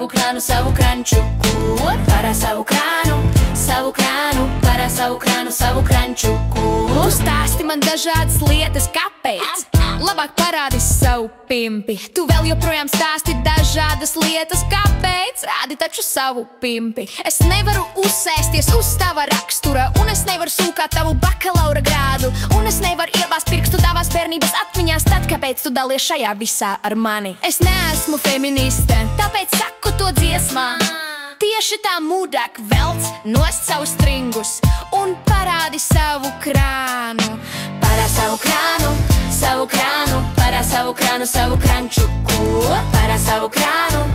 savu krānu, savu kranču. Ko? Para savu krānu, para savu krānu, savu kranču. Ko? Tu stāsti man dažādas lietas, kāpēc? Labāk parādi savu pimpi. Tu vēl joprojām stāsti dažādas lietas, kāpēc? Rādi taču savu pimpi. Es nevaru uzsēsties uz tava rakstura, un es nevaru sūkāt tavu bakalaura grādu, un es nevaru iebāzt pirkstu tavās bērnības atmiņās. Tad kāpēc tu dalies šajā visā ar mani? Es neesmu feministe, tāpēc saku to dziesmā. Tieši tā mūdāk velc nost savu stringus un parādi savu krānu. Para savu krānu, para savu krānu, savu kranču. Ko? Para savu krānu,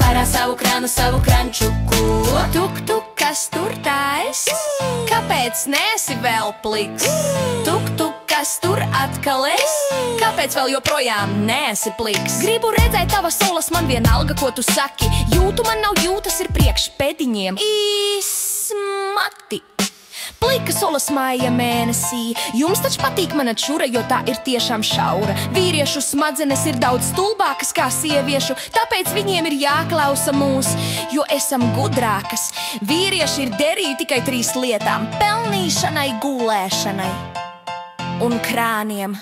para savu krānu, savu kranču. Ko? Tuk, tuk, kas tur tais? Kāpēc neesi vēl pliks? Tuk, tuk, kas tur atkal es? Kāpēc vēl joprojām neesi pliks? Gribu redzēt tavas solas, man vienalga, ko tu saki. Jūtu man nav jūtas, ir priekš pēdiņiem īsmati. Plika solas maija mēnesī. Jums taču patīk mana čura, jo tā ir tiešām šaura. Vīriešu smadzenes ir daudz stulbākas kā sieviešu, tāpēc viņiem ir jāklausa mūs, jo esam gudrākas. Vīrieši ir derīgi tikai 3 lietām: pelnīšanai, gulēšanai un krāniem.